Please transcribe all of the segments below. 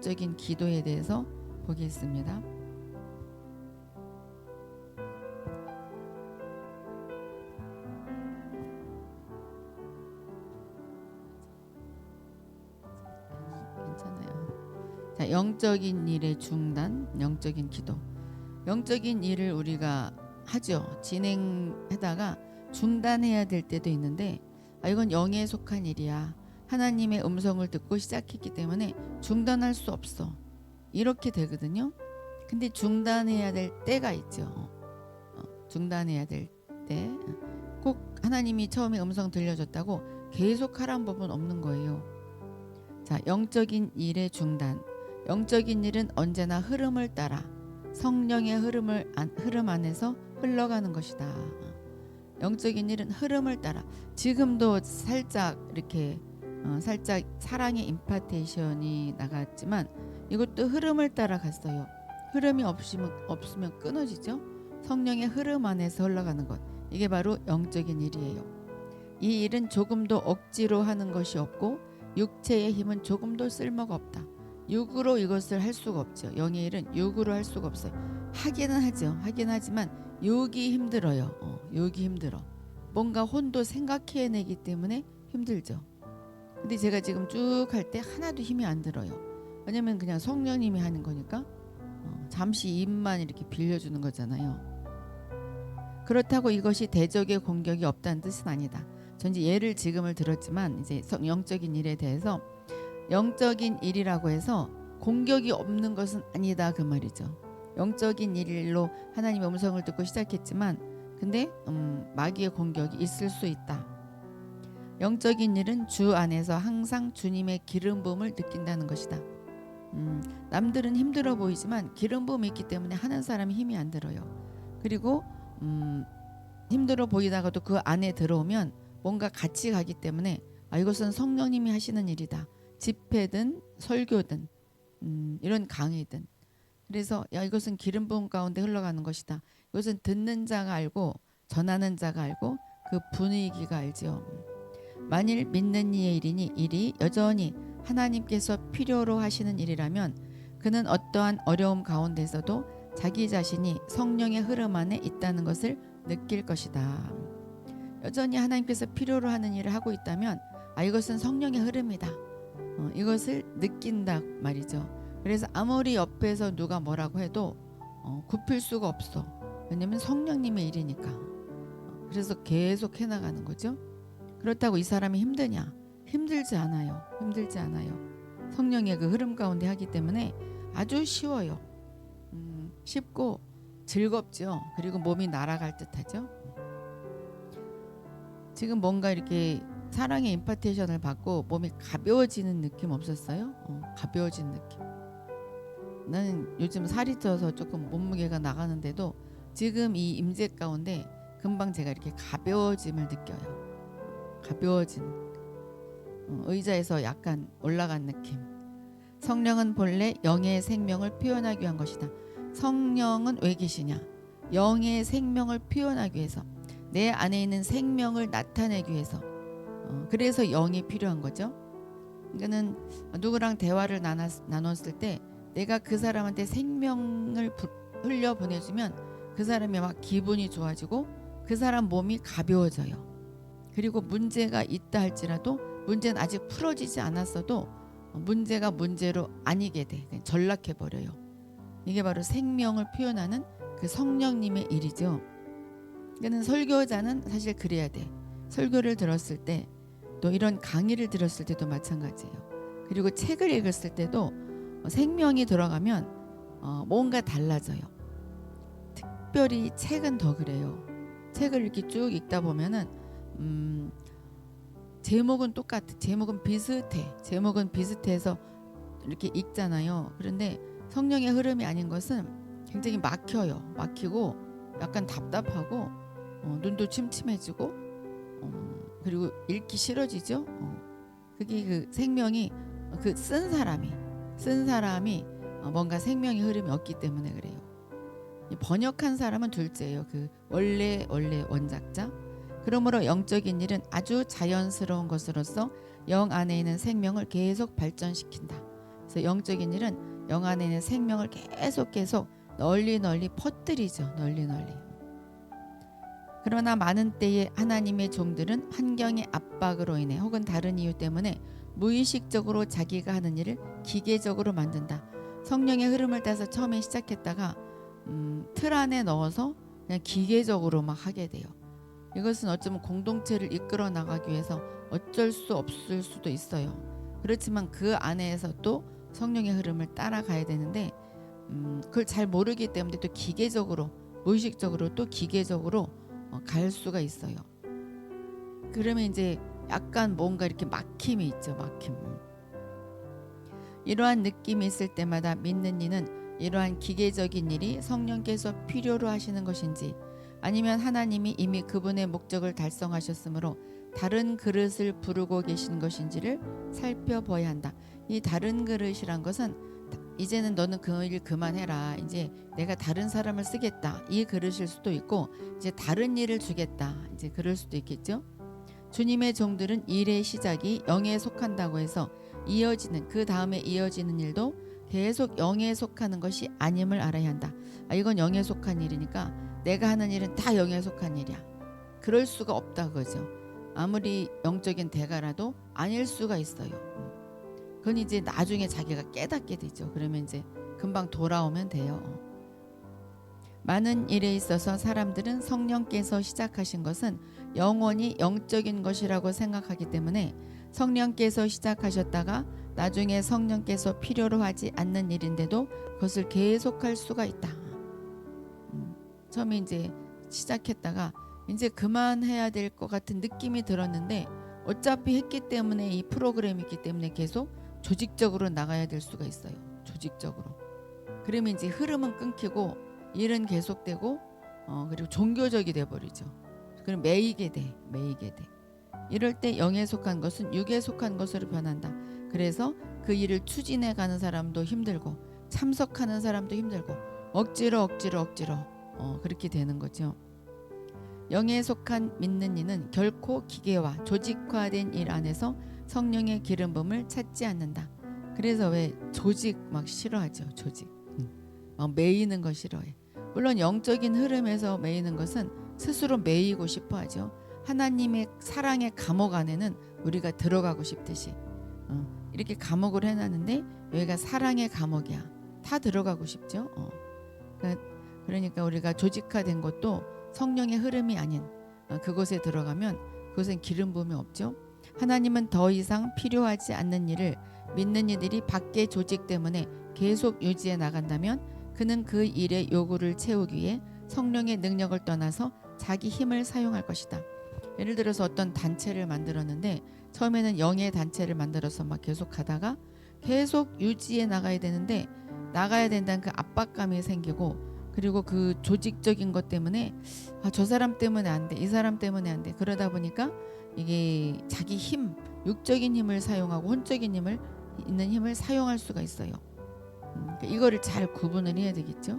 적인 기도에 대해서 보겠습니다. 괜찮아요. 자, 영적인 일의 중단, 영적인 기도. 영적인 일을 우리가 하죠. 진행하다가 중단해야 될 때도 있는데, 이건 영에 속한 일이야. 하나님의 음성을 듣고 시작했기 때문에 중단할 수 없어. 이렇게 되거든요. 근데 중단해야 될 때가 있죠. 중단해야 될 때. 꼭 하나님이 처음에 음성 들려줬다고 계속 하란 법은 없는 거예요. 자, 영적인 일의 중단. 영적인 일은 언제나 흐름을 따라 성령의 흐름 안에서 흘러가는 것이다. 영적인 일은 흐름을 따라 지금도 살짝 이렇게 살짝 사랑의 임파테이션이 나갔지만 이것도 흐름을 따라 갔어요. 흐름이 없으면 끊어지죠. 성령의 흐름 안에서 흘러가는 것, 이게 바로 영적인 일이에요. 이 일은 조금도 억지로 하는 것이 없고 육체의 힘은 조금도 쓸모가 없다. 육으로 이것을 할 수가 없죠. 영의 일은 육으로 할 수가 없어요. 하기는 하죠. 하긴 하지만 육이 힘들어요. 육이 힘들어. 뭔가 혼도 생각해내기 때문에 힘들죠. 근데 제가 지금 쭉 할 때 하나도 힘이 안 들어요. 왜냐면 그냥 성령님이 하는 거니까 잠시 입만 이렇게 빌려주는 거잖아요. 그렇다고 이것이 대적의 공격이 없다는 뜻은 아니다. 전 이제 예를 지금을 들었지만 이제 영적인 일에 대해서 영적인 일이라고 해서 공격이 없는 것은 아니다 그 말이죠. 영적인 일로 하나님의 음성을 듣고 시작했지만 근데 마귀의 공격이 있을 수 있다. 영적인 일은 주 안에서 항상 주님의 기름 부음을 느낀다는 것이다. 남들은 힘들어 보이지만 기름 부음이 있기 때문에 하는 사람이 힘이 안 들어요. 그리고 힘들어 보이다가도 그 안에 들어오면 뭔가 같이 가기 때문에 이것은 성령님이 하시는 일이다. 집회든 설교든 이런 강의든. 그래서 이것은 기름 부음 가운데 흘러가는 것이다. 이것은 듣는 자가 알고 전하는 자가 알고 그 분위기가 알죠. 만일 믿는 이의 일이니 일이 여전히 하나님께서 필요로 하시는 일이라면 그는 어떠한 어려움 가운데서도 자기 자신이 성령의 흐름 안에 있다는 것을 느낄 것이다. 여전히 하나님께서 필요로 하는 일을 하고 있다면 이것은 성령의 흐름이다. 이것을 느낀다 말이죠. 그래서 아무리 옆에서 누가 뭐라고 해도 굽힐 수가 없어. 왜냐면 성령님의 일이니까. 그래서 계속 해나가는 거죠. 그렇다고 이 사람이 힘드냐? 힘들지 않아요. 힘들지 않아요. 성령의 그 흐름 가운데 하기 때문에 아주 쉬워요. 쉽고 즐겁죠. 그리고 몸이 날아갈 듯하죠. 지금 뭔가 이렇게 사랑의 임파테이션을 받고 몸이 가벼워지는 느낌 없었어요? 가벼워진 느낌. 나는 요즘 살이 쪄서 조금 몸무게가 나가는데도 지금 이 임재 가운데 금방 제가 이렇게 가벼워짐을 느껴요. 가벼워진 의자에서 약간 올라간 느낌. 성령은 본래 영의 생명을 표현하기 위한 것이다. 성령은 왜 계시냐? 영의 생명을 표현하기 위해서, 내 안에 있는 생명을 나타내기 위해서. 그래서 영이 필요한 거죠. 그러니까는 누구랑 대화를 나눴을 때 내가 그 사람한테 생명을 흘려 보내주면 그 사람이 막 기분이 좋아지고 그 사람 몸이 가벼워져요. 그리고 문제가 있다 할지라도 문제는 아직 풀어지지 않았어도 문제가 문제로 아니게 돼. 전락해 버려요. 이게 바로 생명을 표현하는 그 성령님의 일이죠. 그러니까 설교자는 사실 그래야 돼. 설교를 들었을 때 또 이런 강의를 들었을 때도 마찬가지예요. 그리고 책을 읽었을 때도 생명이 들어가면 뭔가 달라져요. 특별히 책은 더 그래요. 책을 이렇게 쭉 읽다 보면은 제목은 똑같아. 제목은 비슷해. 제목은 비슷해서 이렇게 읽잖아요. 그런데 성령의 흐름이 아닌 것은 굉장히 막혀요. 막히고 약간 답답하고 눈도 침침해지고 그리고 읽기 싫어지죠. 그게 그 생명이 그 쓴 사람이 뭔가 생명의 흐름이 없기 때문에 그래요. 번역한 사람은 둘째예요. 그 원래 원작자. 그러므로 영적인 일은 아주 자연스러운 것으로서 영 안에 있는 생명을 계속 발전시킨다. 그래서 영적인 일은 영 안에 있는 생명을 계속 널리 퍼뜨리죠. 널리. 그러나 많은 때에 하나님의 종들은 환경의 압박으로 인해 혹은 다른 이유 때문에 무의식적으로 자기가 하는 일을 기계적으로 만든다. 성령의 흐름을 따서 처음에 시작했다가 틀 안에 넣어서 그냥 기계적으로 막 하게 돼요. 이것은 어쩌면 공동체를 이끌어 나가기 위해서 어쩔 수 없을 수도 있어요. 그렇지만 그 안에서 또 성령의 흐름을 따라가야 되는데 그걸 잘 모르기 때문에 또 기계적으로 무의식적으로 또 기계적으로 갈 수가 있어요. 그러면 이제 약간 뭔가 이렇게 막힘이 있죠. 막힘. 이러한 느낌이 있을 때마다 믿는 이는 이러한 기계적인 일이 성령께서 필요로 하시는 것인지 아니면 하나님이 이미 그분의 목적을 달성하셨으므로 다른 그릇을 부르고 계신 것인지를 살펴봐야 한다. 이 다른 그릇이란 것은 이제는 너는 그 일 그만해라. 이제 내가 다른 사람을 쓰겠다. 이 그릇일 수도 있고 이제 다른 일을 주겠다. 이제 그럴 수도 있겠죠. 주님의 종들은 일의 시작이 영에 속한다고 해서 이어지는 그 다음에 이어지는 일도 계속 영에 속하는 것이 아님을 알아야 한다. 이건 영에 속한 일이니까 내가 하는 일은 다 영에 속한 일이야. 그럴 수가 없다 그거죠. 아무리 영적인 대가라도 아닐 수가 있어요. 그건 이제 나중에 자기가 깨닫게 되죠. 그러면 이제 금방 돌아오면 돼요. 많은 일에 있어서 사람들은 성령께서 시작하신 것은 영원히 영적인 것이라고 생각하기 때문에 성령께서 시작하셨다가 나중에 성령께서 필요로 하지 않는 일인데도 그것을 계속할 수가 있다. 처음에 이제 시작했다가 이제 그만해야 될 것 같은 느낌이 들었는데 어차피 했기 때문에 이 프로그램이 있기 때문에 계속 조직적으로 나가야 될 수가 있어요. 조직적으로. 그러면 이제 흐름은 끊기고 일은 계속되고 그리고 종교적이 돼버리죠. 그럼 매이게 돼. 이럴 때 영에 속한 것은 육에 속한 것으로 변한다. 그래서 그 일을 추진해 가는 사람도 힘들고 참석하는 사람도 힘들고 억지로 그렇게 되는 거죠. 영에 속한 믿는 이는 결코 기계화, 조직화된 일 안에서 성령의 기름 부음을 찾지 않는다. 그래서 왜 조직 막 싫어하죠. 조직. 막 매이는 거 싫어해. 물론 영적인 흐름에서 매이는 것은 스스로 매이고 싶어 하죠. 하나님의 사랑의 감옥 안에는 우리가 들어가고 싶듯이 이렇게 감옥을 해놨는데 여기가 사랑의 감옥이야. 다 들어가고 싶죠. 그러니까 우리가 조직화된 것도 성령의 흐름이 아닌 그곳에 들어가면 그곳엔 기름 부음이 없죠. 하나님은 더 이상 필요하지 않는 일을 믿는 이들이 밖의 조직 때문에 계속 유지해 나간다면 그는 그 일의 요구를 채우기 위해 성령의 능력을 떠나서 자기 힘을 사용할 것이다. 예를 들어서 어떤 단체를 만들었는데 처음에는 영의 단체를 만들어서 막 계속 가다가 계속 유지해 나가야 되는데 나가야 된다는 그 압박감이 생기고 그리고 그 조직적인 것 때문에 저 사람 때문에 안 돼, 이 사람 때문에 안 돼. 그러다 보니까 이게 자기 힘, 육적인 힘을 사용하고 혼적인 힘을 있는 힘을 사용할 수가 있어요. 이거를 잘 구분을 해야 되겠죠.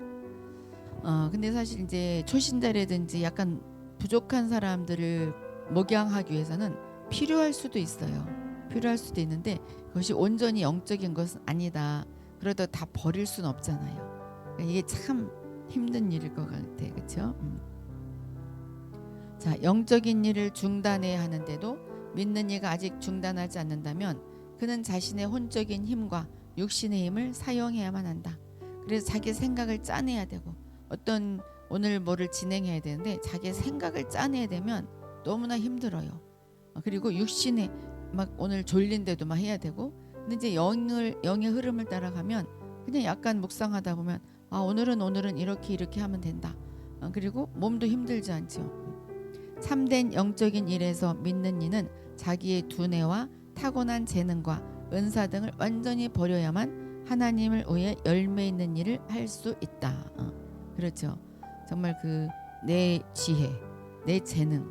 근데 사실 이제 초신자라든지 약간 부족한 사람들을 목양하기 위해서는 필요할 수도 있어요. 필요할 수도 있는데 그것이 온전히 영적인 것은 아니다. 그래도 다 버릴 수는 없잖아요. 그러니까 이게 참 힘든 일일 것 같아, 그렇죠? 자, 영적인 일을 중단해야 하는데도 믿는 이가 아직 중단하지 않는다면 그는 자신의 혼적인 힘과 육신의 힘을 사용해야만 한다. 그래서 자기 생각을 짜내야 되고 어떤 오늘 뭐를 진행해야 되는데 자기 생각을 짜내야 되면 너무나 힘들어요. 그리고 육신에 막 오늘 졸린데도 막 해야 되고 근데 이제 영의 흐름을 따라가면 그냥 약간 묵상하다 보면 오늘은 이렇게 하면 된다. 그리고 몸도 힘들지 않죠. 참된 영적인 일에서 믿는 이는 자기의 두뇌와 타고난 재능과 은사 등을 완전히 버려야만 하나님을 위해 열매 있는 일을 할 수 있다. 그렇죠. 정말 그 내 지혜, 내 재능,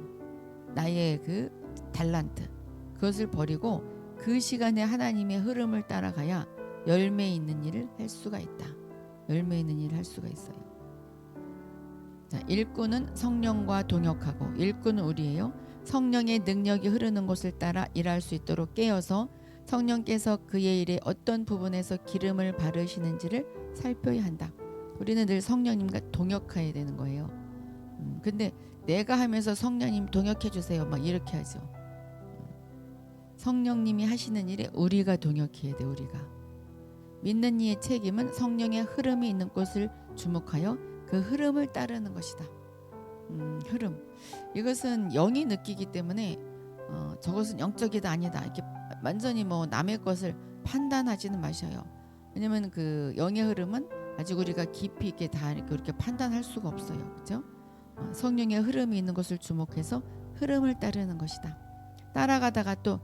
나의 그 달란트 그것을 버리고 그 시간에 하나님의 흐름을 따라가야 열매 있는 일을 할 수가 있다. 열매 있는 일을 할 수가 있어요. 자, 일꾼은 성령과 동역하고 일꾼은 우리예요. 성령의 능력이 흐르는 곳을 따라 일할 수 있도록 깨어서 성령께서 그의 일에 어떤 부분에서 기름을 바르시는지를 살펴야 한다. 우리는 늘 성령님과 동역해야 되는 거예요. 근데 내가 하면서 성령님 동역해 주세요 막 이렇게 하죠. 성령님이 하시는 일에 우리가 동역해야 돼. 우리가 믿는 이의 책임은 성령의 흐름이 있는 곳을 주목하여 그 흐름을 따르는 것이다. 흐름, 이것은 영이 느끼기 때문에 저것은 영적이다 아니다 이렇게 완전히 뭐 남의 것을 판단하지는 마셔요. 왜냐면 그 영의 흐름은 아직 우리가 깊이 있게 다 이렇게 판단할 수가 없어요. 그렇죠? 성령의 흐름이 있는 것을 주목해서 흐름을 따르는 것이다. 따라가다가 또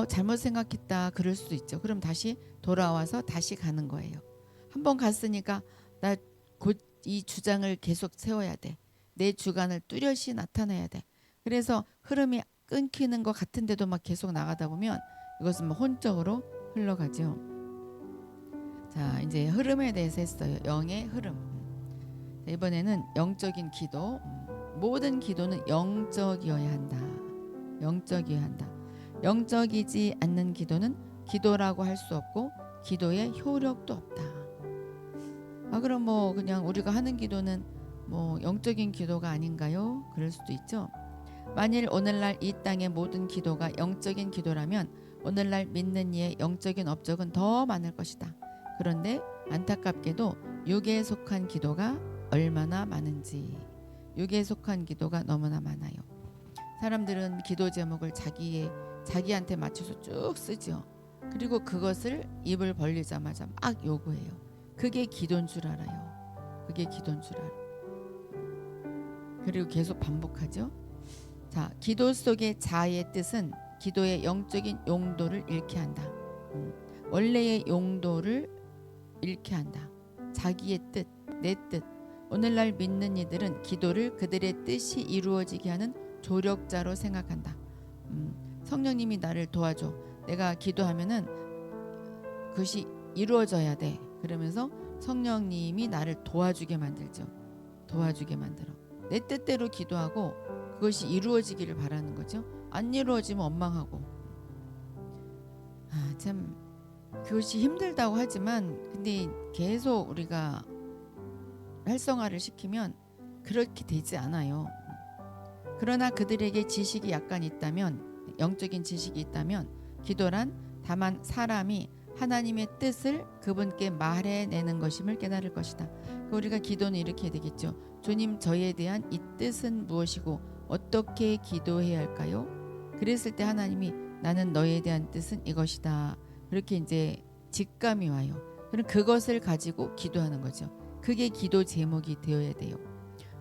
잘못 생각했다 그럴 수도 있죠. 그럼 다시 돌아와서 다시 가는 거예요. 한번 갔으니까 나 곧 이 주장을 계속 세워야 돼. 내 주관을 뚜렷이 나타내야 돼. 그래서 흐름이 끊기는 것 같은데도 막 계속 나가다 보면 이것은 뭐 혼적으로 흘러가죠. 자, 이제 흐름에 대해서 했어요. 영의 흐름. 이번에는 영적인 기도. 모든 기도는 영적이어야 한다. 영적이어야 한다. 영적이지 않는 기도는 기도라고 할 수 없고 기도에 효력도 없다. 그럼 뭐 그냥 우리가 하는 기도는 뭐 영적인 기도가 아닌가요? 그럴 수도 있죠. 만일 오늘날 이 땅의 모든 기도가 영적인 기도라면 오늘날 믿는 이의 영적인 업적은 더 많을 것이다. 그런데 안타깝게도 육에 속한 기도가 얼마나 많은지, 육에 속한 기도가 너무나 많아요. 사람들은 기도 제목을 자기한테 맞춰서 쭉 쓰죠. 그리고 그것을 입을 벌리자마자 막 요구해요. 그게 기도인 줄 알아요. 그게 기도인 줄 알아요. 그리고 계속 반복하죠. 자, 기도 속의 자의 뜻은 기도의 영적인 용도를 잃게 한다. 원래의 용도를 잃게 한다. 자기의 뜻, 내 뜻. 오늘날 믿는 이들은 기도를 그들의 뜻이 이루어지게 하는 조력자로 생각한다. 성령님이 나를 도와줘. 내가 기도하면은 그것이 이루어져야 돼. 그러면서 성령님이 나를 도와주게 만들죠. 도와주게 만들어. 내 뜻대로 기도하고 그것이 이루어지기를 바라는 거죠. 안 이루어지면 원망하고. 참 그것이 힘들다고 하지만 근데 계속 우리가 활성화를 시키면 그렇게 되지 않아요. 그러나 그들에게 지식이 약간 있다면, 영적인 지식이 있다면 기도란 다만 사람이 하나님의 뜻을 그분께 말해내는 것임을 깨달을 것이다. 우리가 기도는 이렇게 되겠죠. 주님, 저에 대한 이 뜻은 무엇이고 어떻게 기도해야 할까요? 그랬을 때 하나님이 나는 너에 대한 뜻은 이것이다. 그렇게 이제 직감이 와요. 그럼 그것을 가지고 기도하는 거죠. 그게 기도 제목이 되어야 돼요.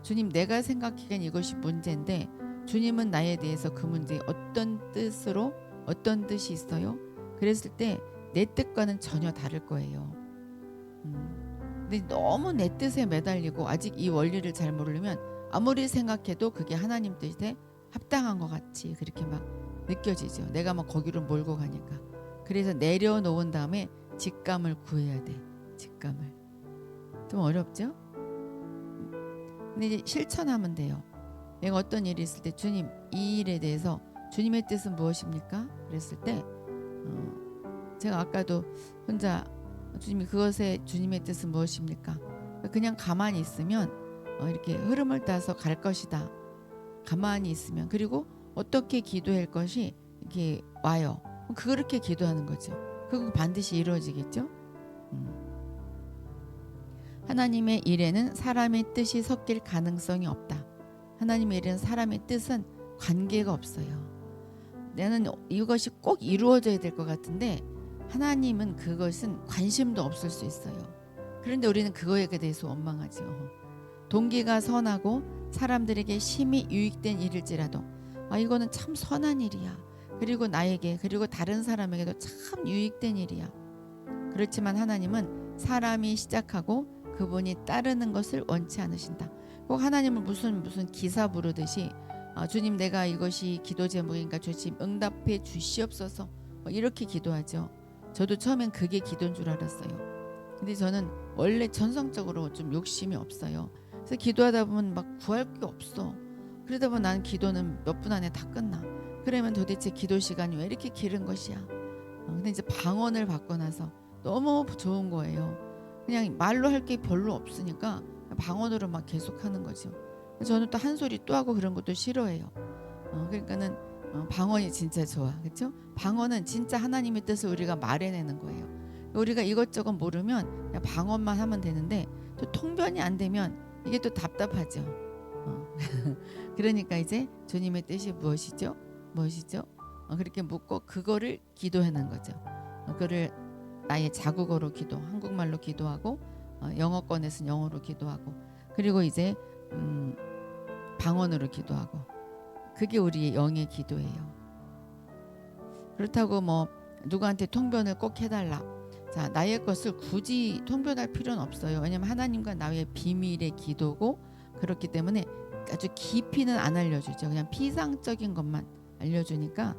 주님, 내가 생각하기엔 이것이 문제인데 주님은 나에 대해서 그 문제에 어떤 뜻으로 어떤 뜻이 있어요? 그랬을 때 내 뜻과는 전혀 다를 거예요. 근데 너무 내 뜻에 매달리고 아직 이 원리를 잘 모르면 아무리 생각해도 그게 하나님 뜻에 합당한 것 같이 그렇게 막 느껴지죠. 내가 막 거기로 몰고 가니까. 그래서 내려놓은 다음에 직감을 구해야 돼. 직감을. 좀 어렵죠? 근데 이제 실천하면 돼요. 내가 어떤 일이 있을 때 주님, 이 일에 대해서 주님의 뜻은 무엇입니까? 그랬을 때 제가 아까도 혼자 주님이 그것에 주님의 뜻은 무엇입니까? 그냥 가만히 있으면 이렇게 흐름을 따서 갈 것이다. 가만히 있으면. 그리고 어떻게 기도할 것이 이렇게 와요. 그렇게 기도하는 거죠. 그거 반드시 이루어지겠죠? 하나님의 일에는 사람의 뜻이 섞일 가능성이 없다. 하나님의 일에는 사람의 뜻은 관계가 없어요. 나는 이것이 꼭 이루어져야 될 것 같은데 하나님은 그것은 관심도 없을 수 있어요. 그런데 우리는 그거에 대해서 원망하죠. 동기가 선하고 사람들에게 심히 유익된 일일지라도 이거는 참 선한 일이야. 그리고 나에게 그리고 다른 사람에게도 참 유익된 일이야. 그렇지만 하나님은 사람이 시작하고 그분이 따르는 것을 원치 않으신다. 꼭 하나님을 무슨 기사 부르듯이 주님, 내가 이것이 기도 제목인가 주님 응답해 주시옵소서 이렇게 기도하죠. 저도 처음엔 그게 기도인 줄 알았어요. 근데 저는 원래 전성적으로 좀 욕심이 없어요. 그래서 기도하다 보면 막 구할 게 없어. 그러다 보면 나는 기도는 몇 분 안에 다 끝나. 그러면 도대체 기도 시간이 왜 이렇게 길은 것이야? 근데 이제 방언을 받고 나서 너무 좋은 거예요. 그냥 말로 할 게 별로 없으니까 방언으로 막 계속 하는 거죠. 저는 또 한 소리 또 하고 그런 것도 싫어해요. 그러니까는 방언이 진짜 좋아. 그렇죠? 방언은 진짜 하나님의 뜻을 우리가 말해내는 거예요. 우리가 이것저것 모르면 그냥 방언만 하면 되는데 또 통변이 안 되면 이게 또 답답하죠. 그러니까 이제 주님의 뜻이 무엇이죠? 무엇이죠? 그렇게 묻고 그거를 기도하는 거죠. 그거를 나의 자국어로 기도, 한국말로 기도하고 영어권에서는 영어로 기도하고 그리고 이제 방언으로 기도하고 그게 우리의 영의 기도예요. 그렇다고 뭐 누구한테 통변을 꼭 해달라. 자, 나의 것을 굳이 통변할 필요는 없어요. 왜냐하면 하나님과 나의 비밀의 기도고 그렇기 때문에 아주 깊이는 안 알려주죠. 그냥 피상적인 것만 알려주니까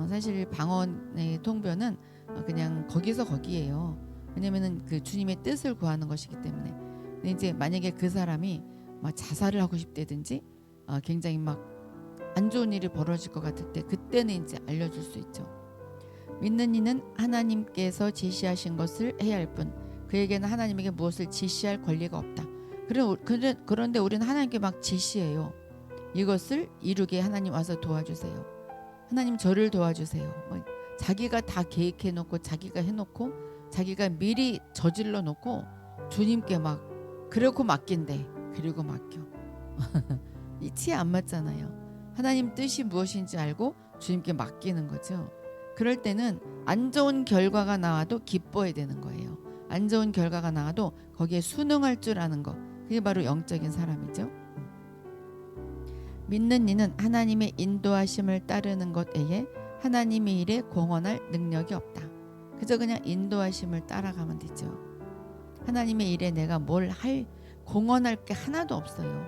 사실 방언의 통변은 그냥 거기서 거기에요. 왜냐면은 그 주님의 뜻을 구하는 것이기 때문에. 근데 이제 만약에 그 사람이 막 자살을 하고 싶다든지 굉장히 막 안 좋은 일이 벌어질 것 같을 때 그때는 이제 알려줄 수 있죠. 믿는 이는 하나님께서 지시하신 것을 해야 할 뿐 그에게는 하나님에게 무엇을 지시할 권리가 없다. 그런데 우리는 하나님께 막 지시해요. 이것을 이루게 하나님 와서 도와주세요. 하나님 저를 도와주세요. 자기가 다 계획해놓고 자기가 해놓고 자기가 미리 저질러 놓고 주님께 막 그러고 맡긴대. 그리고 맡겨. 이 티에 안 맞잖아요. 하나님 뜻이 무엇인지 알고 주님께 맡기는 거죠. 그럴 때는 안 좋은 결과가 나와도 기뻐해야 되는 거예요. 안 좋은 결과가 나와도 거기에 순응할 줄 아는 거. 그게 바로 영적인 사람이죠. 믿는 이는 하나님의 인도하심을 따르는 것 외에 하나님의 일에 공헌할 능력이 없다. 그저 그냥 인도하심을 따라가면 되죠. 하나님의 일에 내가 뭘 공헌할 게 하나도 없어요.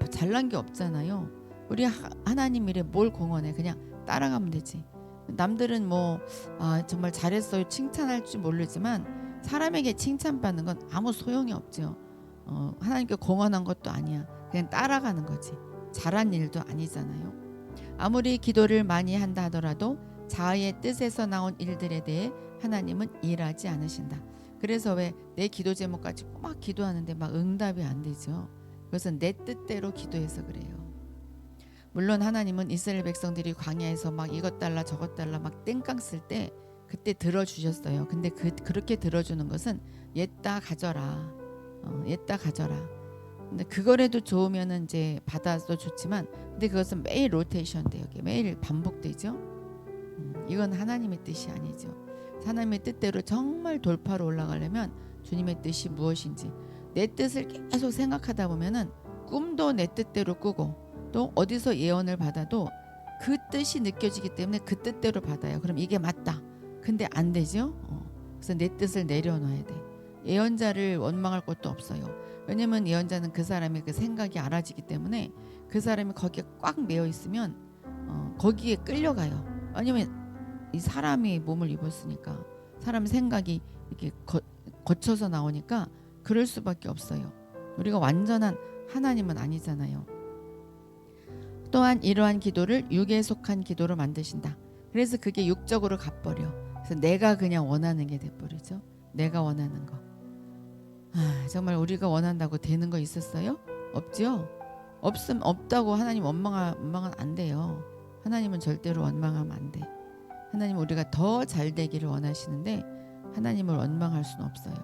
잘난 게 없잖아요. 우리 하나님 일에 뭘 공헌해. 그냥 따라가면 되지. 남들은 뭐 정말 잘했어요 칭찬할 줄 모르지만 사람에게 칭찬받는 건 아무 소용이 없죠. 하나님께 공헌한 것도 아니야. 그냥 따라가는 거지. 잘한 일도 아니잖아요. 아무리 기도를 많이 한다 하더라도 자아의 뜻에서 나온 일들에 대해 하나님은 일하지 않으신다. 그래서 왜 내 기도 제목 가지고 막 기도하는데 막 응답이 안 되죠. 그것은 내 뜻대로 기도해서 그래요. 물론 하나님은 이스라엘 백성들이 광야에서 막 이것 달라 저것 달라 막 땡깡 쓸 때 그때 들어주셨어요. 근데 그렇게 들어주는 것은 옛다 가져라. 옛다 가져라. 근데 그거라도 좋으면은 이제 받아도 좋지만 근데 그것은 매일 로테이션 돼요. 매일 반복되죠. 이건 하나님의 뜻이 아니죠. 하나님의 뜻대로 정말 돌파로 올라가려면 주님의 뜻이 무엇인지 내 뜻을 계속 생각하다 보면은 꿈도 내 뜻대로 꾸고 또 어디서 예언을 받아도 그 뜻이 느껴지기 때문에 그 뜻대로 받아요. 그럼 이게 맞다. 근데 안 되죠. 그래서 내 뜻을 내려놔야 돼. 예언자를 원망할 것도 없어요. 왜냐면 예언자는 그 사람의 그 생각이 알아지기 때문에 그 사람이 거기에 꽉 매여 있으면 거기에 끌려가요. 왜냐면 이 사람이 몸을 입었으니까 사람 생각이 이렇게 거쳐서 나오니까 그럴 수밖에 없어요. 우리가 완전한 하나님은 아니잖아요. 또한 이러한 기도를 육에 속한 기도로 만드신다. 그래서 그게 육적으로 가버려. 그래서 내가 그냥 원하는 게 돼버리죠. 내가 원하는 거. 정말 우리가 원한다고 되는 거 있었어요? 없죠? 없다고 하나님 원망은 안 돼요. 하나님은 절대로 원망하면 안 돼. 하나님은 우리가 더 잘 되기를 원하시는데 하나님을 원망할 수는 없어요.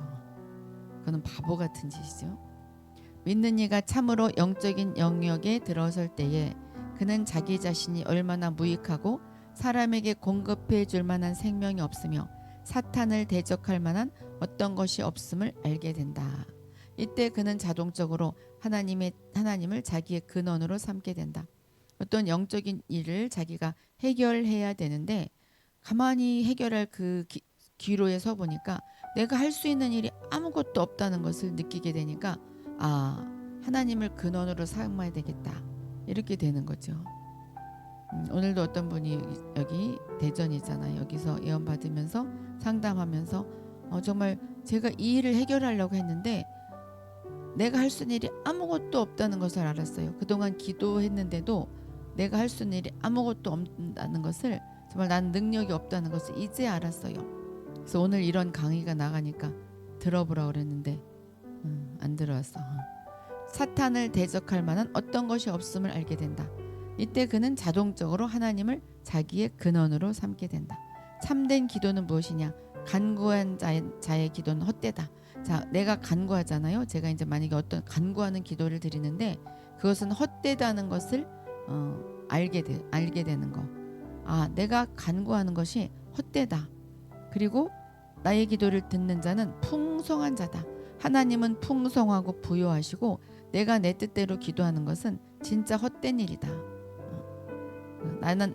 그거는 바보 같은 짓이죠. 믿는 이가 참으로 영적인 영역에 들어설 때에 그는 자기 자신이 얼마나 무익하고 사람에게 공급해 줄 만한 생명이 없으며 사탄을 대적할 만한 어떤 것이 없음을 알게 된다. 이때 그는 자동적으로 하나님을 자기의 근원으로 삼게 된다. 어떤 영적인 일을 자기가 해결해야 되는데 가만히 해결할 그 기로에 서 보니까 내가 할 수 있는 일이 아무것도 없다는 것을 느끼게 되니까 하나님을 근원으로 삼아야 되겠다. 이렇게 되는 거죠. 오늘도 어떤 분이 여기 대전이잖아요. 여기서 예언 받으면서 상담하면서 정말 제가 이 일을 해결하려고 했는데 내가 할 수 있는 일이 아무것도 없다는 것을 알았어요. 그동안 기도했는데도 내가 할 수 있는 일이 아무것도 없다는 것을 정말 난 능력이 없다는 것을 이제 알았어요. 그래서 오늘 이런 강의가 나가니까 들어보라 그랬는데 안 들어왔어. 사탄을 대적할 만한 어떤 것이 없음을 알게 된다. 이때 그는 자동적으로 하나님을 자기의 근원으로 삼게 된다. 참된 기도는 무엇이냐? 간구한 자의 기도는 헛되다. 자, 내가 간구하잖아요. 제가 이제 만약에 어떤 간구하는 기도를 드리는데 그것은 헛되다는 것을 알게 되는 거. 아, 내가 간구하는 것이 헛되다. 그리고 나의 기도를 듣는 자는 풍성한 자다. 하나님은 풍성하고 부요하시고 내가 내 뜻대로 기도하는 것은 진짜 헛된 일이다.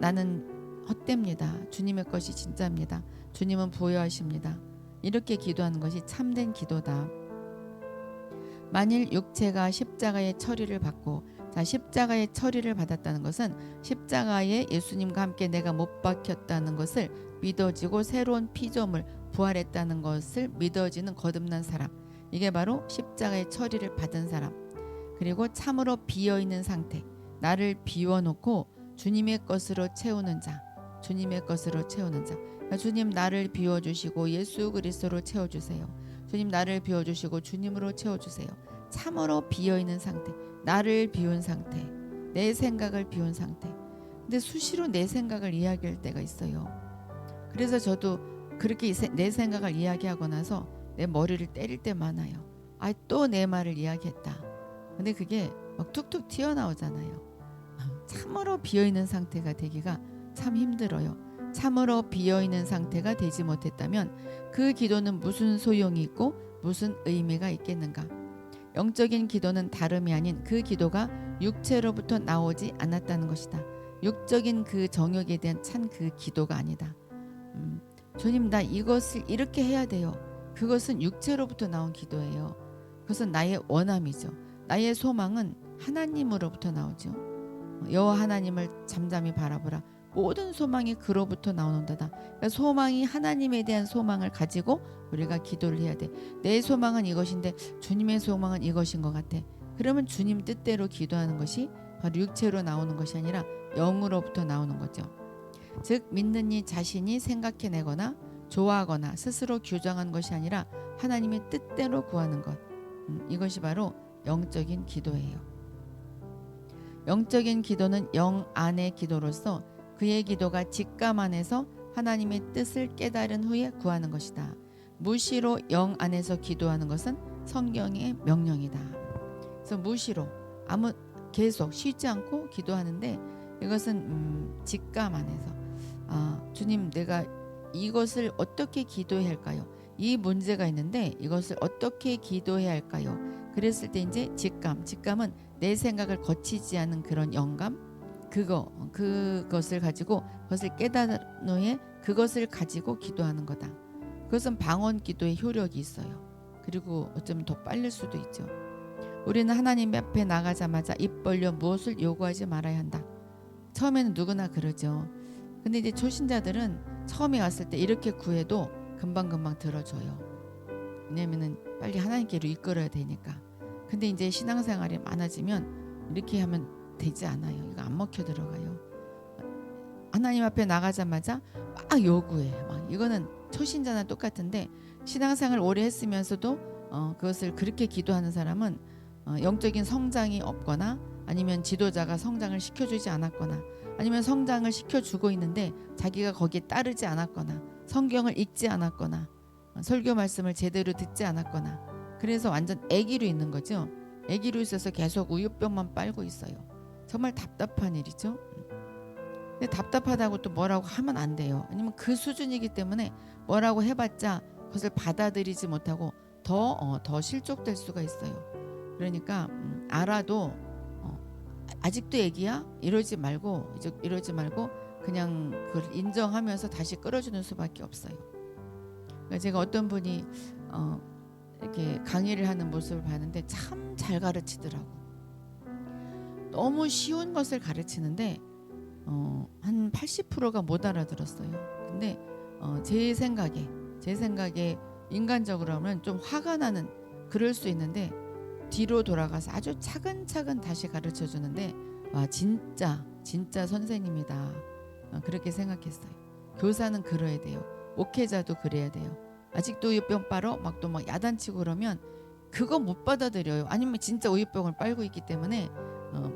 나는 헛됩니다. 주님의 것이 진짜입니다. 주님은 부요하십니다. 이렇게 기도하는 것이 참된 기도다. 만일 육체가 십자가의 처리를 받고, 자, 십자가의 처리를 받았다는 것은 십자가에 예수님과 함께 내가 못 박혔다는 것을 믿어지고 새로운 피조물 부활했다는 것을 믿어지는 거듭난 사람, 이게 바로 십자가의 처리를 받은 사람. 그리고 참으로 비어있는 상태, 나를 비워놓고 주님의 것으로 채우는 자, 주님의 것으로 채우는 자. 주님 나를 비워주시고 예수 그리스도로 채워주세요. 주님 나를 비워주시고 주님으로 채워주세요. 참으로 비어있는 상태, 나를 비운 상태, 내 생각을 비운 상태. 근데 수시로 내 생각을 이야기할 때가 있어요. 그래서 저도 그렇게 내 생각을 이야기하고 나서 내 머리를 때릴 때 많아요. 아, 또 내 말을 이야기했다. 근데 그게 막 툭툭 튀어나오잖아요. 참으로 비어있는 상태가 되기가 참 힘들어요. 참으로 비어있는 상태가 되지 못했다면 그 기도는 무슨 소용이 있고 무슨 의미가 있겠는가. 영적인 기도는 다름이 아닌 그 기도가 육체로부터 나오지 않았다는 것이다. 육적인 그 정욕에 대한 찬 그 기도가 아니다. 주님 나 이것을 이렇게 해야 돼요. 그것은 육체로부터 나온 기도예요. 그것은 나의 원함이죠. 나의 소망은 하나님으로부터 나오죠. 여호와 하나님을 잠잠히 바라보라. 모든 소망이 그로부터 나오는도다. 그러니까 소망이 하나님에 대한 소망을 가지고 우리가 기도를 해야 돼. 내 소망은 이것인데 주님의 소망은 이것인 것 같아. 그러면 주님 뜻대로 기도하는 것이 바로 육체로 나오는 것이 아니라 영으로부터 나오는 거죠. 즉 믿는 이 자신이 생각해내거나 좋아하거나 스스로 규정한 것이 아니라 하나님의 뜻대로 구하는 것. 이것이 바로 영적인 기도예요. 영적인 기도는 영 안의 기도로서 그의 기도가 직감 안에서 하나님의 뜻을 깨달은 후에 구하는 것이다. 무시로 영 안에서 기도하는 것은 성경의 명령이다. 그래서 무시로 계속 쉬지 않고 기도하는데 이것은 직감 안에서 주님 내가 이것을 어떻게 기도해야 할까요? 이 문제가 있는데 이것을 어떻게 기도해야 할까요? 그랬을 때 이제 직감은 내 생각을 거치지 않은 그런 영감, 그것을 가지고 그것을 깨달은 후에 그것을 가지고 기도하는 거다. 그것은 방언 기도의 효력이 있어요. 그리고 어쩌면 더 빨릴 수도 있죠. 우리는 하나님 앞에 나가자마자 입 벌려 무엇을 요구하지 말아야 한다. 처음에는 누구나 그러죠. 근데 이제 초신자들은 처음에 왔을 때 이렇게 구해도 금방금방 들어줘요. 왜냐면은 빨리 하나님께로 이끌어야 되니까. 근데 이제 신앙생활이 많아지면 이렇게 하면 되지 않아요. 이거 안 먹혀 들어가요. 하나님 앞에 나가자마자 막 요구해. 이거는 초신자나 똑같은데 신앙생활 오래 했으면서도 그것을 그렇게 기도하는 사람은 영적인 성장이 없거나 아니면 지도자가 성장을 시켜주지 않았거나 아니면 성장을 시켜주고 있는데 자기가 거기에 따르지 않았거나 성경을 읽지 않았거나 설교 말씀을 제대로 듣지 않았거나 그래서 완전 애기로 있는 거죠. 애기로 있어서 계속 우유병만 빨고 있어요. 정말 답답한 일이죠. 근데 답답하다고 또 뭐라고 하면 안 돼요. 왜냐면 그 수준이기 때문에 뭐라고 해봤자 그것을 받아들이지 못하고 더 실족될 수가 있어요. 그러니까 알아도 아직도 애기야? 이러지 말고 그냥 그걸 인정하면서 다시 끌어주는 수밖에 없어요. 그러니까 제가 어떤 분이 이렇게 강의를 하는 모습을 봤는데 참 잘 가르치더라고. 너무 쉬운 것을 가르치는데 한 80%가 못 알아들었어요. 근데 제 생각에 인간적으로 하면 좀 화가 나는 그럴 수 있는데 뒤로 돌아가서 아주 차근차근 다시 가르쳐 주는데 와 진짜 선생님이다. 그렇게 생각했어요. 교사는 그래야 돼요. 목회자도 그래야 돼요. 아직도 우유병 빨어 막 또 막 야단치고 그러면 그거 못 받아들여요. 아니면 진짜 우유병을 빨고 있기 때문에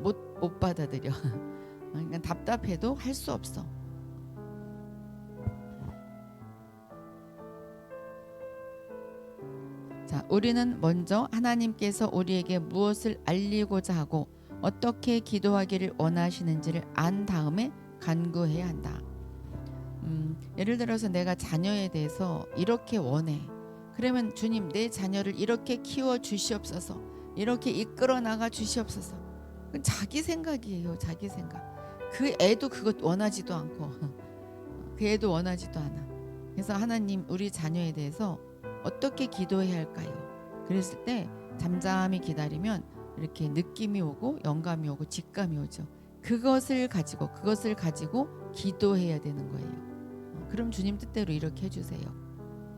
못 받아들여. 그러니까 답답해도 할 수 없어. 자, 우리는 먼저 하나님께서 우리에게 무엇을 알리고자 하고 어떻게 기도하기를 원하시는지를 안 다음에 간구해야 한다. 예를 들어서 내가 자녀에 대해서 이렇게 원해. 그러면 주님, 내 자녀를 이렇게 키워 주시옵소서. 이렇게 이끌어 나가 주시옵소서. 그건 자기 생각이에요. 자기 생각. 그 애도 그것 원하지도 않고 그 애도 원하지도 않아. 그래서 하나님, 우리 자녀에 대해서 어떻게 기도해야 할까요? 그랬을 때 잠잠히 기다리면 이렇게 느낌이 오고 영감이 오고 직감이 오죠. 그것을 가지고 기도해야 되는 거예요. 그럼 주님 뜻대로 이렇게 해주세요.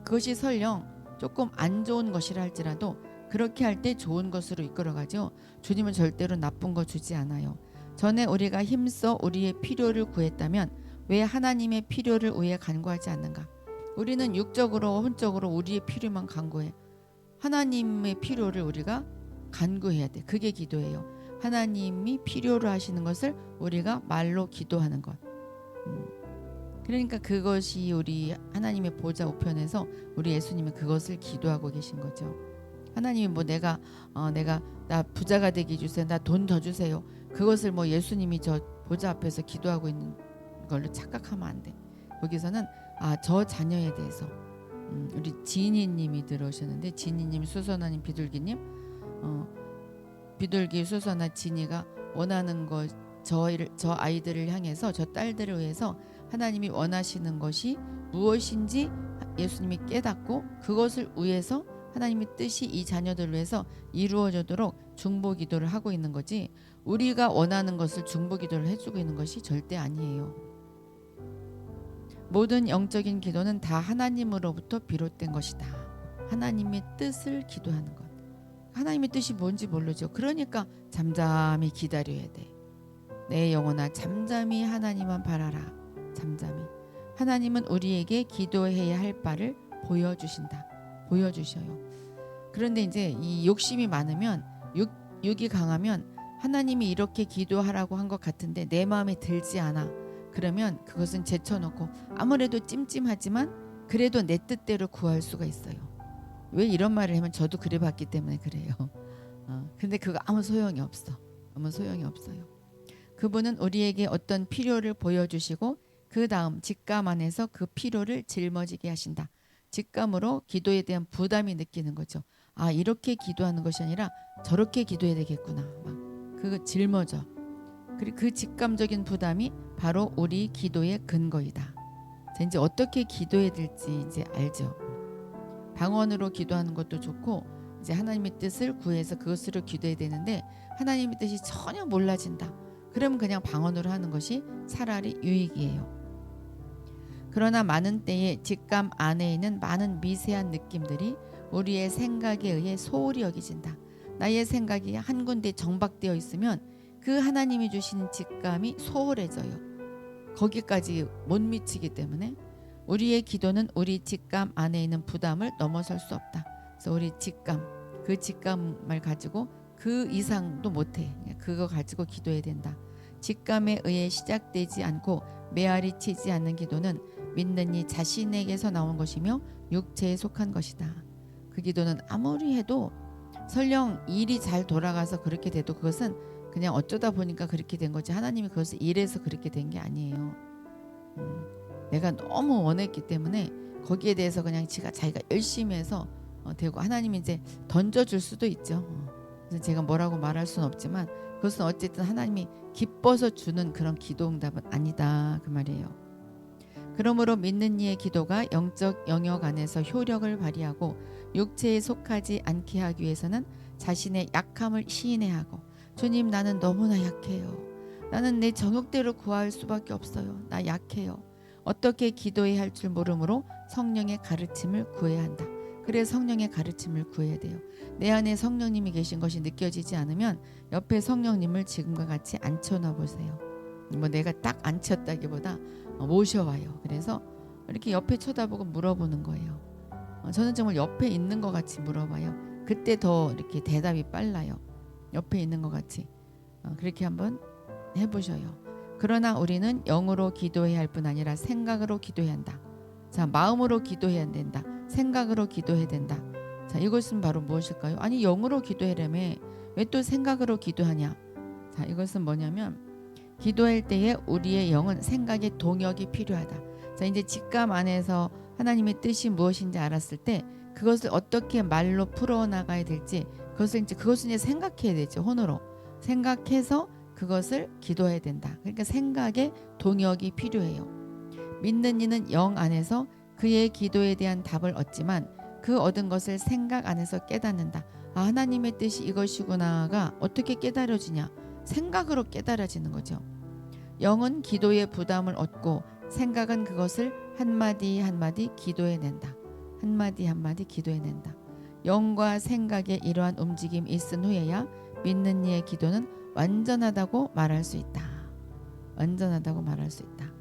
그것이 설령 조금 안 좋은 것이라 할지라도 그렇게 할 때 좋은 것으로 이끌어가죠. 주님은 절대로 나쁜 거 주지 않아요. 전에 우리가 힘써 우리의 필요를 구했다면 왜 하나님의 필요를 위해 간구하지 않는가? 우리는 육적으로 혼적으로 우리의 필요만 간구해. 하나님의 필요를 우리가 간구해야 돼. 그게 기도예요. 하나님이 필요로 하시는 것을 우리가 말로 기도하는 것. 그러니까 그것이 우리 하나님의 보좌 우편에서 우리 예수님이 그것을 기도하고 계신 거죠. 하나님이 뭐 내가 나 부자가 되게 해주세요. 나 돈 더 주세요. 그것을 뭐 예수님이 저 보좌 앞에서 기도하고 있는 걸로 착각하면 안 돼. 거기서는 저 자녀에 대해서 우리 지니님이 들어오셨는데, 지니님, 수선아님, 비둘기님, 비둘기, 수선아, 지니가 원하는 것, 저 아이들을 향해서, 저 딸들을 위해서 하나님이 원하시는 것이 무엇인지 예수님이 깨닫고 그것을 위해서 하나님의 뜻이 이 자녀들을 위해서 이루어지도록 중보기도를 하고 있는 거지, 우리가 원하는 것을 중보기도를 해주고 있는 것이 절대 아니에요. 모든 영적인 기도는 다 하나님으로부터 비롯된 것이다. 하나님의 뜻을 기도하는 것. 하나님의 뜻이 뭔지 모르죠. 그러니까 잠잠히 기다려야 돼. 내 영혼아, 잠잠히 하나님만 바라라. 잠잠히. 하나님은 우리에게 기도해야 할 바를 보여주신다. 보여주셔요. 그런데 이제 이 욕심이 많으면, 육이 강하면 하나님이 이렇게 기도하라고 한 것 같은데 내 마음에 들지 않아. 그러면 그것은 제쳐놓고 아무래도 찜찜하지만 그래도 내 뜻대로 구할 수가 있어요. 왜 이런 말을 하면 저도 그래 봤기 때문에 그래요. 근데 그거 아무 소용이 없어. 아무 소용이 없어요. 그분은 우리에게 어떤 필요를 보여주시고 그 다음 직감 안에서 그 필요를 짊어지게 하신다. 직감으로 기도에 대한 부담이 느끼는 거죠. 이렇게 기도하는 것이 아니라 저렇게 기도해야 되겠구나. 막 그거 짊어져. 그리고 그 직감적인 부담이 바로 우리 기도의 근거이다. 자, 이제 어떻게 기도해야 될지 이제 알죠. 방언으로 기도하는 것도 좋고, 이제 하나님의 뜻을 구해서 그것으로 기도해야 되는데 하나님의 뜻이 전혀 몰라진다. 그러면 그냥 방언으로 하는 것이 차라리 유익이에요. 그러나 많은 때에 직감 안에 있는 많은 미세한 느낌들이 우리의 생각에 의해 소홀히 여겨진다. 나의 생각이 한 군데 정박되어 있으면 그 하나님이 주신 직감이 소홀해져요. 거기까지 못 미치기 때문에 우리의 기도는 우리 직감 안에 있는 부담을 넘어설 수 없다. 그래서 우리 직감, 그 직감을 가지고 그 이상도 못해. 그거 가지고 기도해야 된다. 직감에 의해 시작되지 않고 메아리 치지 않는 기도는 믿는 이 자신에게서 나온 것이며 육체에 속한 것이다. 그 기도는 아무리 해도 설령 일이 잘 돌아가서 그렇게 돼도 그것은 그냥 어쩌다 보니까 그렇게 된 거지, 하나님이 그것을 일해서 그렇게 된 게 아니에요. 내가 너무 원했기 때문에 거기에 대해서 그냥 자기가 열심히 해서 되고, 하나님이 이제 던져줄 수도 있죠. 그래서 제가 뭐라고 말할 수는 없지만 그것은 어쨌든 하나님이 기뻐서 주는 그런 기도 응답은 아니다, 그 말이에요. 그러므로 믿는 이의 기도가 영적 영역 안에서 효력을 발휘하고 육체에 속하지 않게 하기 위해서는 자신의 약함을 시인해야 하고, 주님, 나는 너무나 약해요. 나는 내 정욕대로 구할 수밖에 없어요. 나 약해요. 어떻게 기도해야 할 줄 모르므로 성령의 가르침을 구해야 한다. 그래서 성령의 가르침을 구해야 돼요. 내 안에 성령님이 계신 것이 느껴지지 않으면 옆에 성령님을 지금과 같이 앉혀놔 보세요. 뭐 내가 딱 앉혔다기보다 모셔와요. 그래서 이렇게 옆에 쳐다보고 물어보는 거예요. 저는 정말 옆에 있는 것 같이 물어봐요. 그때 더 이렇게 대답이 빨라요. 옆에 있는 것 같이. 그렇게 한번 해보셔요. 그러나 우리는 영으로 기도해야 할 뿐 아니라 생각으로 기도해야 한다. 자, 마음으로 기도해야 된다. 생각으로 기도해야 된다. 자, 이것은 바로 무엇일까요? 아니, 영으로 기도하려면 왜 또 생각으로 기도하냐? 자, 이것은 뭐냐면 기도할 때에 우리의 영은 생각의 동역이 필요하다. 자, 이제 직감 안에서 하나님의 뜻이 무엇인지 알았을 때 그것을 어떻게 말로 풀어나가야 될지 그것을 이제 생각해야 되죠. 혼으로 생각해서 그것을 기도해야 된다. 그러니까 생각의 동역이 필요해요. 믿는 이는 영 안에서 그의 기도에 대한 답을 얻지만 그 얻은 것을 생각 안에서 깨닫는다. 아, 하나님의 뜻이 이것이구나가 어떻게 깨달아지냐? 생각으로 깨달아지는 거죠. 영은 기도의 부담을 얻고 생각은 그것을 한마디 한마디 기도해낸다. 한마디 한마디 기도해낸다. 영과 생각의 이러한 움직임이 있은 후에야 믿는 이의 기도는 완전하다고 말할 수 있다. 완전하다고 말할 수 있다.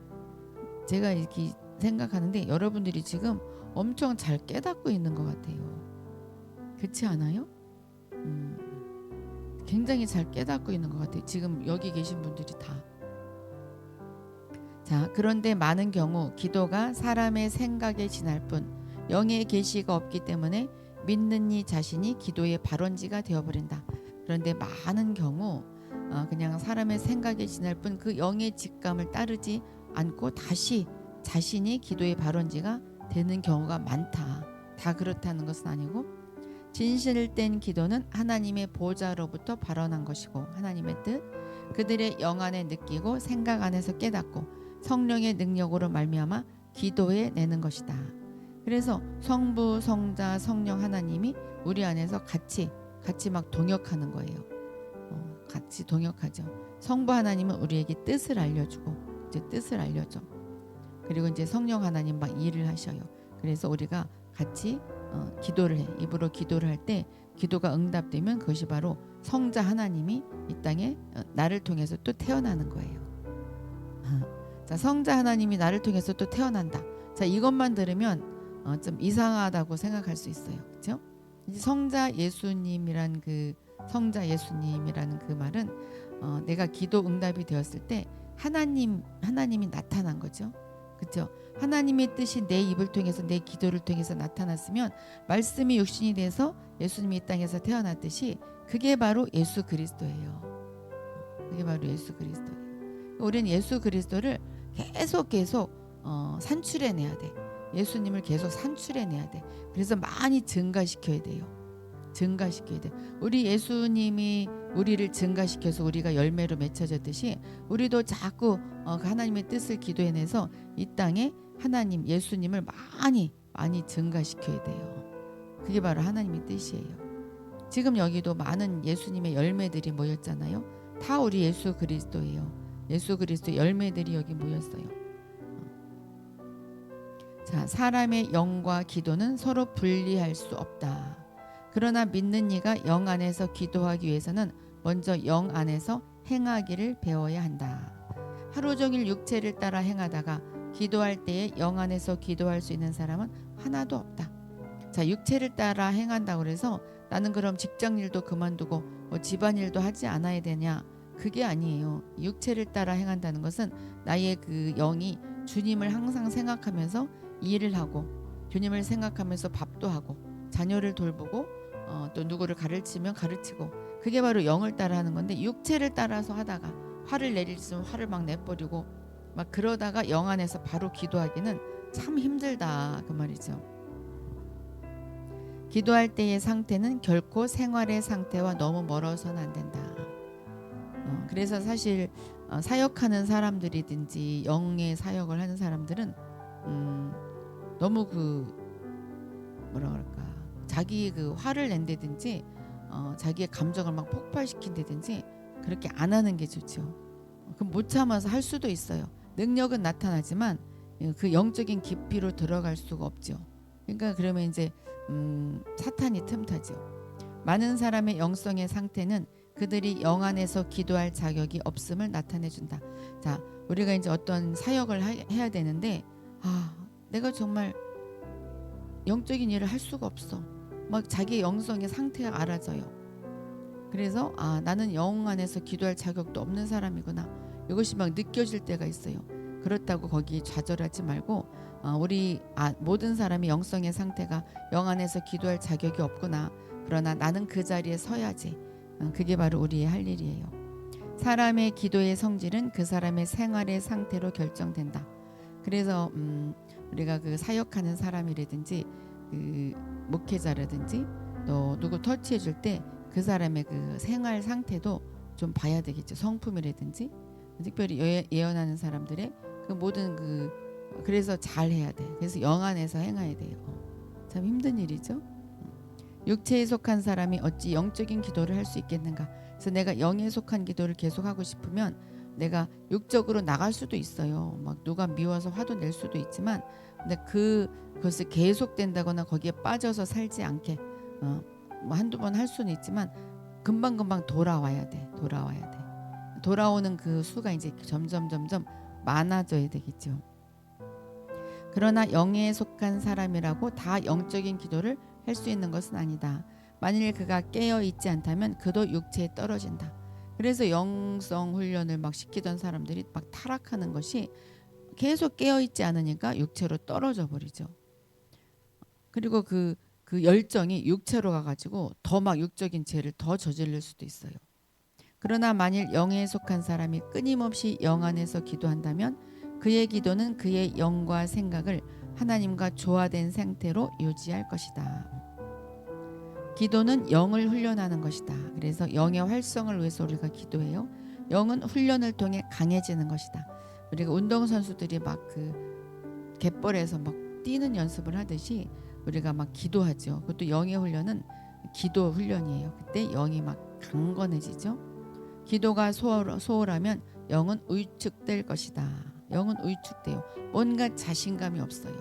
제가 이렇게 생각하는데 여러분들이 지금 엄청 잘 깨닫고 있는 것 같아요. 그렇지 않아요? 굉장히 잘 깨닫고 있는 것 같아요. 지금 여기 계신 분들이 다. 자, 그런데 많은 경우 기도가 사람의 생각에 지날 뿐 영의 계시가 없기 때문에 믿는 이 자신이 기도의 발원지가 되어버린다. 그런데 많은 경우 그냥 사람의 생각에 지날 뿐 그 영의 직감을 따르지 않고 다시 자신이 기도의 발원지가 되는 경우가 많다. 다 그렇다는 것은 아니고 진실된 기도는 하나님의 보좌로부터 발원한 것이고 하나님의 뜻 그들의 영 안에 느끼고 생각 안에서 깨닫고 성령의 능력으로 말미암아 기도해 내는 것이다. 그래서 성부, 성자, 성령 하나님이 우리 안에서 같이 막 동역하는 거예요. 같이 동역하죠. 성부 하나님은 우리에게 뜻을 알려주고 이제 뜻을 알려줘. 그리고 이제 성령 하나님 막 일을 하셔요. 그래서 우리가 같이 기도를 해. 입으로 기도를 할 때 기도가 응답되면 그것이 바로 성자 하나님이 이 땅에 나를 통해서 또 태어나는 거예요. 자, 성자 하나님이 나를 통해서 또 태어난다. 자, 이것만 들으면 좀 이상하다고 생각할 수 있어요. 그렇죠? 성자 예수님이란 그 말은 내가 기도 응답이 되었을 때 하나님이 나타난 거죠. 그렇죠? 하나님의 뜻이 내 입을 통해서 내 기도를 통해서 나타났으면 말씀이 육신이 돼서 예수님이 이 땅에서 태어났듯이 그게 바로 예수 그리스도예요. 그게 바로 예수 그리스도예요. 우리는 예수 그리스도를 계속 산출해내야 돼. 예수님을 계속 산출해내야 돼. 그래서 많이 증가시켜야 돼요. 증가시켜야 돼. 우리 예수님이 우리를 증가시켜서 우리가 열매로 맺혀졌듯이 우리도 자꾸 하나님의 뜻을 기도해내서 이 땅에 하나님 예수님을 많이 증가시켜야 돼요. 그게 바로 하나님의 뜻이에요. 지금 여기도 많은 예수님의 열매들이 모였잖아요. 다 우리 예수 그리스도예요. 예수 그리스도 열매들이 여기 모였어요. 자, 사람의 영과 기도는 서로 분리할 수 없다. 그러나 믿는 이가 영 안에서 기도하기 위해서는 먼저 영 안에서 행하기를 배워야 한다. 하루 종일 육체를 따라 행하다가 기도할 때에 영 안에서 기도할 수 있는 사람은 하나도 없다. 자, 육체를 따라 행한다고 해서 나는 그럼 직장일도 그만두고 집안일도 하지 않아야 되냐? 그게 아니에요. 육체를 따라 행한다는 것은 나의 그 영이 주님을 항상 생각하면서 일을 하고 주님을 생각하면서 밥도 하고 자녀를 돌보고 또 누구를 가르치면 가르치고 그게 바로 영을 따라 하는 건데 육체를 따라서 하다가 화를 내릴 수 있으면 화를 막 내버리고 막 그러다가 영 안에서 바로 기도하기는 참 힘들다 그 말이죠. 기도할 때의 상태는 결코 생활의 상태와 너무 멀어서는 안 된다. 그래서 사실 사역하는 사람들이든지 영의 사역을 하는 사람들은 너무 뭐라 그럴까 자기 그 화를 낸다든지 자기의 감정을 막 폭발시킨다든지 그렇게 안 하는 게 좋죠. 그럼 못 참아서 할 수도 있어요. 능력은 나타나지만 그 영적인 깊이로 들어갈 수가 없죠. 그러니까 그러면 이제 사탄이 틈타죠. 많은 사람의 영성의 상태는 그들이 영 안에서 기도할 자격이 없음을 나타내준다. 자, 우리가 이제 어떤 사역을 해야 되는데 내가 정말 영적인 일을 할 수가 없어. 막 자기 영성의 상태가 알아져요. 그래서 나는 영 안에서 기도할 자격도 없는 사람이구나. 이것이 막 느껴질 때가 있어요. 그렇다고 거기에 좌절하지 말고 우리 모든 사람이 영성의 상태가 영 안에서 기도할 자격이 없구나. 그러나 나는 그 자리에 서야지. 그게 바로 우리의 할 일이에요. 사람의 기도의 성질은 그 사람의 생활의 상태로 결정된다. 그래서 우리가 그 사역하는 사람이라든지 그 목회자라든지 또 누구 터치해 줄 때 그 사람의 그 생활 상태도 좀 봐야 되겠죠. 성품이라든지 특별히 예언하는 사람들의 그 모든 그래서 잘 해야 돼. 그래서 영 안에서 행해야 돼요. 참 힘든 일이죠. 육체에 속한 사람이 어찌 영적인 기도를 할 수 있겠는가. 그래서 내가 영에 속한 기도를 계속하고 싶으면 내가 육적으로 나갈 수도 있어요. 막 누가 미워서 화도 낼 수도 있지만 근데 그것을 계속된다거나 거기에 빠져서 살지 않게 뭐 한두 번 할 수는 있지만 금방금방 돌아와야 돼. 돌아오는 그 수가 이제 점점 많아져야 되겠죠. 그러나 영에 속한 사람이라고 다 영적인 기도를 할 수 있는 것은 아니다. 만일 그가 깨어 있지 않다면 그도 육체에 떨어진다. 그래서 영성 훈련을 막 시키던 사람들이 막 타락하는 것이 계속 깨어 있지 않으니까 육체로 떨어져 버리죠. 그리고 그 열정이 육체로 가가지고 더 막 육적인 죄를 더 저지를 수도 있어요. 그러나 만일 영에 속한 사람이 끊임없이 영 안에서 기도한다면 그의 기도는 그의 영과 생각을 하나님과 조화된 상태로 유지할 것이다. 기도는 영을 훈련하는 것이다. 그래서 영의 활성을 위해서 우리가 기도해요. 영은 훈련을 통해 강해지는 것이다. 우리가 운동선수들이 막 그 갯벌에서 막 뛰는 연습을 하듯이 우리가 막 기도하죠. 그것도 영의 훈련은 기도 훈련이에요. 그때 영이 막 강건해지죠. 기도가 소홀하면 영은 위축될 것이다. 영은 위축돼요. 뭔가 자신감이 없어요.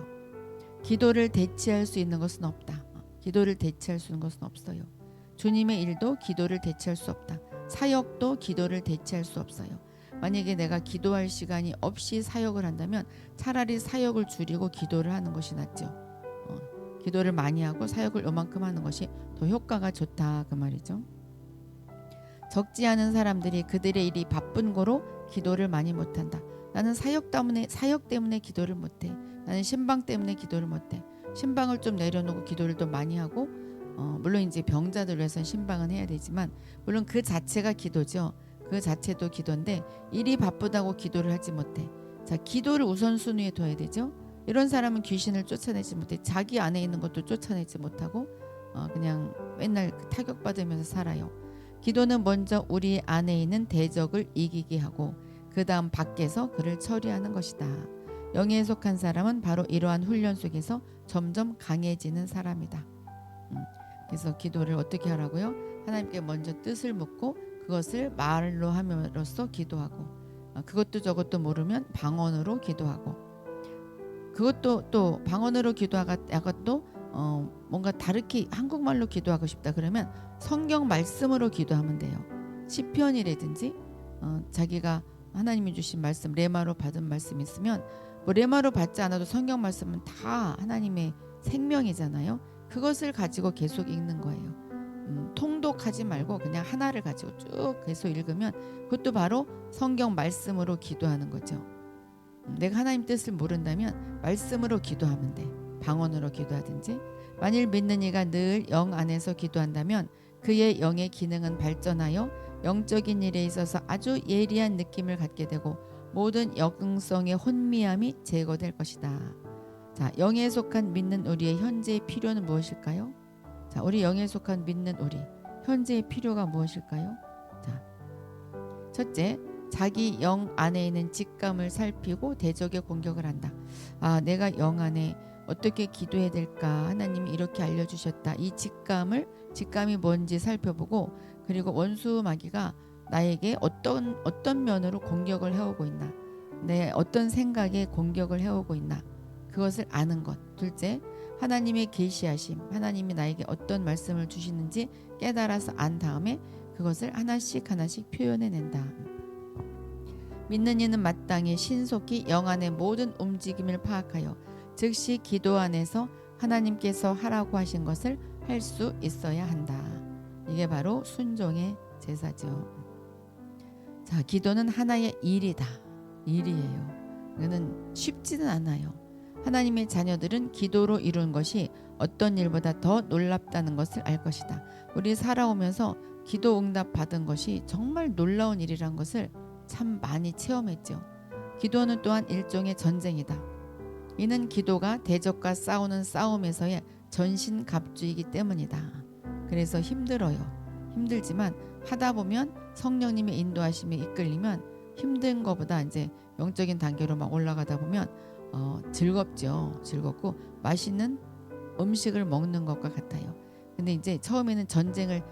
기도를 대체할 수 있는 것은 없다. 기도를 대체할 수 있는 것은 없어요. 주님의 일도 기도를 대체할 수 없다. 사역도 기도를 대체할 수 없어요. 만약에 내가 기도할 시간이 없이 사역을 한다면 차라리 사역을 줄이고 기도를 하는 것이 낫죠. 기도를 많이 하고 사역을 요만큼 하는 것이 더 효과가 좋다 그 말이죠. 적지 않은 사람들이 그들의 일이 바쁜 거로 기도를 많이 못한다. 나는 사역 때문에 기도를 못해. 나는 신방 때문에 기도를 못해. 신방을 좀 내려놓고 기도를 더 많이 하고 물론 이제 병자들 위해서는 신방은 해야 되지만 물론 그 자체가 기도죠. 그 자체도 기도인데 일이 바쁘다고 기도를 하지 못해. 자, 기도를 우선순위에 둬야 되죠. 이런 사람은 귀신을 쫓아내지 못해. 자기 안에 있는 것도 쫓아내지 못하고 그냥 맨날 타격받으면서 살아요. 기도는 먼저 우리 안에 있는 대적을 이기게 하고 그 다음 밖에서 그를 처리하는 것이다. 영에 속한 사람은 바로 이러한 훈련 속에서 점점 강해지는 사람이다. 그래서 기도를 어떻게 하라고요? 하나님께 먼저 뜻을 묻고 그것을 말로 함으로써 기도하고 그것도 저것도 모르면 방언으로 기도하고 그것도 또 방언으로 기도하다가 또 뭔가 다르게 한국말로 기도하고 싶다 그러면 성경 말씀으로 기도하면 돼요. 시편이라든지 자기가 하나님이 주신 말씀 레마로 받은 말씀 있으면 뭐 레마로 받지 않아도 성경 말씀은 다 하나님의 생명이잖아요. 그것을 가지고 계속 읽는 거예요. 통독하지 말고 그냥 하나를 가지고 쭉 계속 읽으면 그것도 바로 성경 말씀으로 기도하는 거죠. 내가 하나님 뜻을 모른다면 말씀으로 기도하면 돼. 방언으로 기도하든지. 만일 믿는 이가 늘 영 안에서 기도한다면 그의 영의 기능은 발전하여 영적인 일에 있어서 아주 예리한 느낌을 갖게 되고 모든 영성의 혼미함이 제거될 것이다. 자, 영에 속한 믿는 우리의 현재의 필요는 무엇일까요? 자, 우리 영에 속한 믿는 우리 현재의 필요가 무엇일까요? 자, 첫째, 자기 영 안에 있는 직감을 살피고 대적의 공격을 한다. 내가 영 안에 어떻게 기도해야 될까? 하나님이 이렇게 알려주셨다. 이 직감이 뭔지 살펴보고 그리고 원수 마귀가 나에게 어떤 면으로 공격을 해오고 있나? 내 어떤 생각에 공격을 해오고 있나? 그것을 아는 것. 둘째, 하나님의 계시하심, 하나님이 나에게 어떤 말씀을 주시는지 깨달아서 안 다음에 그것을 하나씩 표현해낸다. 믿는 이는 마땅히 신속히 영 안의 모든 움직임을 파악하여 즉시 기도 안에서 하나님께서 하라고 하신 것을 할 수 있어야 한다. 이게 바로 순종의 제사죠. 자, 기도는 하나의 일이다. 일이에요. 이거는 쉽지는 않아요. 하나님의 자녀들은 기도로 이룬 것이 어떤 일보다 더 놀랍다는 것을 알 것이다. 우리 살아오면서 기도 응답 받은 것이 정말 놀라운 일이란 것을 참 많이 체험했죠. 기도는 또한 일종의 전쟁이다. 이는 기도가 대적과 싸우는 싸움에서의 전신갑주이기 때문이다. 그래서 힘들어요. 힘들지만 하다 보면 성령님의 인도하심에 이끌리면 힘든 것보다 이제 영적인 단계로 막 올라가다 보면 즐겁죠. 즐겁고 맛있는 음식을 먹는 것과 같아요. 근데 이제 처음에는 전쟁을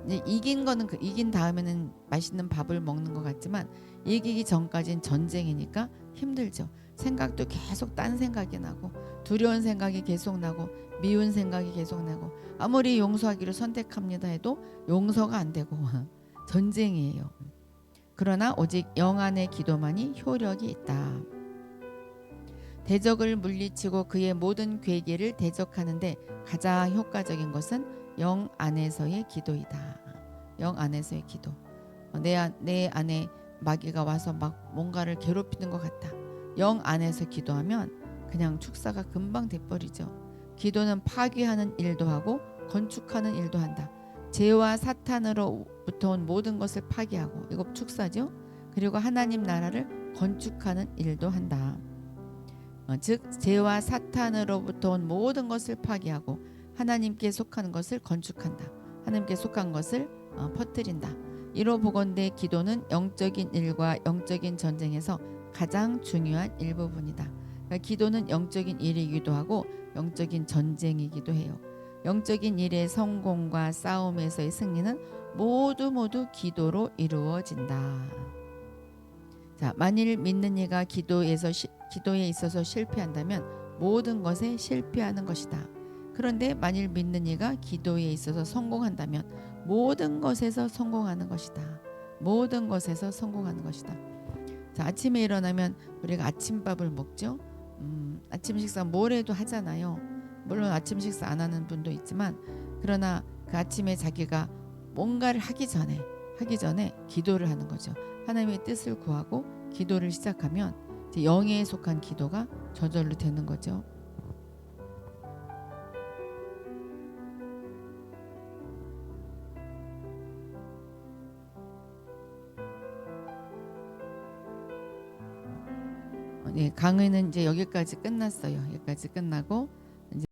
이제 이긴 거는 이긴 다음에는 맛있는 밥을 먹는 것 같지만 이기기 전까지는 전쟁이니까 힘들죠. 생각도 계속 딴 생각이 나고 두려운 생각이 계속 나고 미운 생각이 계속 나고 아무리 용서하기를 선택합니다 해도 용서가 안 되고 전쟁이에요. 그러나 오직 영 안의 기도만이 효력이 있다. 대적을 물리치고 그의 모든 괴계를 대적하는데 가장 효과적인 것은 영 안에서의 기도이다. 영 안에서의 기도. 내 안에 마귀가 와서 막 뭔가를 괴롭히는 것 같다. 영 안에서 기도하면 그냥 축사가 금방 돼버리죠. 기도는 파괴하는 일도 하고 건축하는 일도 한다. 죄와 사탄으로부터 온 모든 것을 파괴하고 이거 축사죠. 그리고 하나님 나라를 건축하는 일도 한다. 즉 죄와 사탄으로부터 온 모든 것을 파괴하고 하나님께 속한 것을 건축한다. 하나님께 속한 것을 퍼뜨린다. 이로 보건대 기도는 영적인 일과 영적인 전쟁에서 가장 중요한 일부분이다. 그러니까 기도는 영적인 일이기도 하고 영적인 전쟁이기도 해요. 영적인 일의 성공과 싸움에서의 승리는 모두 기도로 이루어진다. 자, 만일 믿는 이가 기도에 있어서 실패한다면 모든 것에 실패하는 것이다. 그런데 만일 믿는 이가 기도에 있어서 성공한다면 모든 것에서 성공하는 것이다. 모든 것에서 성공하는 것이다. 자, 아침에 일어나면 우리가 아침밥을 먹죠. 아침 식사 뭐래도 하잖아요. 물론 아침 식사 안 하는 분도 있지만 그러나 그 아침에 자기가 뭔가를 하기 전에 기도를 하는 거죠. 하나님의 뜻을 구하고 기도를 시작하면 이제 영에 속한 기도가 저절로 되는 거죠. 네, 강의는 이제 여기까지 끝났어요. 여기까지 끝나고